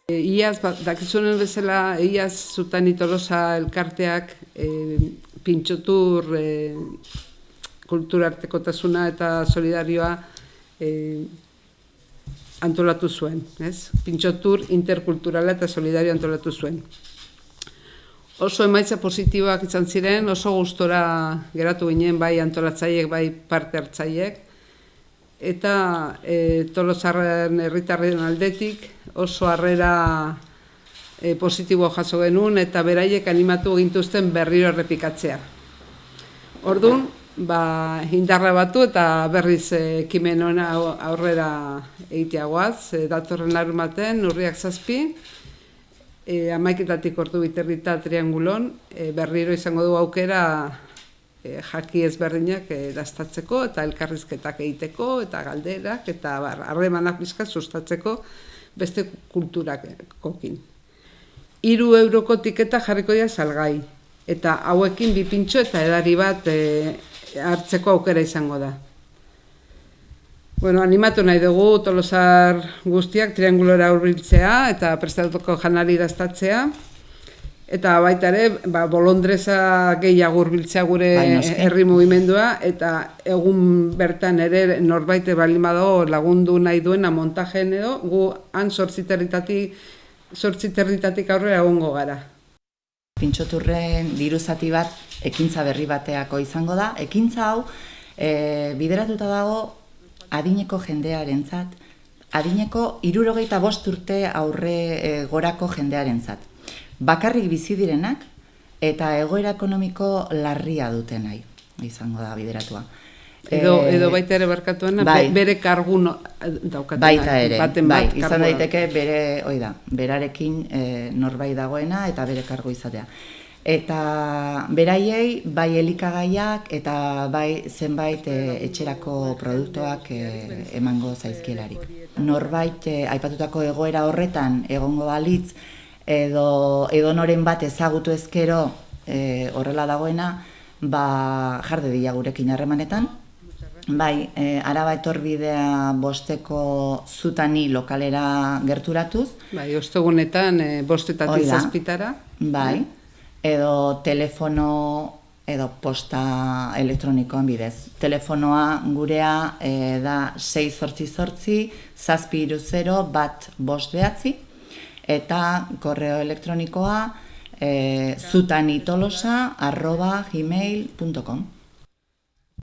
Iaz, dakizunen bezala, iaz Zutani Tolosa elkarteak pintxotur kulturartekotasuna eta solidarioa antolatu zuen, ez? Pintxotur interkulturala eta solidario antolatu zuen. Oso emaitza positiboak izan ziren, oso gustora geratu ginen bai antolatzaileek, bai parte hartzaileek, eta Tolosarren herritarren aldetik oso harrera positibo jaso genuen eta beraiek animatu gintuzten berriro errepikatzea. Orduan, indarra batu eta berriz ekimen hona aurrera egiteagoaz, datorren larunbatean, urriak 7, 11:00 ordu biterrita Triangulon, berriro izango du aukera jaki ezberdinak dastatzeko eta elkarrizketak egiteko eta galderak eta harremanak pixkat sustatzeko beste kulturakokin. 3 euroko tiketa jarriko dira salgai eta hauekin 2 pintxo eta edari bat hartzeko aukera izango da. Bueno, animatu nahi dugu Tolosar guztiak Triangulora hurbiltzea eta prestatuko janari dastatzea. Eta baita ere, bolondreza gehiago hurbiltzea gure herri mugimendua, eta egun bertan ere norbait baldin badago lagundu nahi duena montajen edo, gu han 8 territatik aurrera egongo gara. Pintxoturren diru zati bat ekintza berri bateako izango da. Ekintza hau bideratuta dago adineko jendearentzat, adineko 65 urte aurre gorako jendearentzat. Bakarrik bizi direnak eta egoera ekonomiko larria dutenai izango da bideratua. Edo baita ere barkatuena, bere kargu daukatenak. Baita ere, izan daiteke berarekin norbait dagoena eta bere kargu izatea. Eta beraiei bai elikagaiak eta bai zenbait etxerako produktuak emango zaizkielarik. Norbait aipatutako egoera horretan egongo balitz, edo noren bat ezagutu ezkero horrela dagoena, jarde dira gurekin harremanetan. Bai, Araba Etorbidea 5 Zutani lokalera gerturatuz. Bai, ostegunetan 5-etatik 7-tara. Bai, edo telefono edo posta elektronikoan bidez. Telefonoa gurea da 688 730 159 eta korreo elektronikoa zutanitolosa@gmail.com.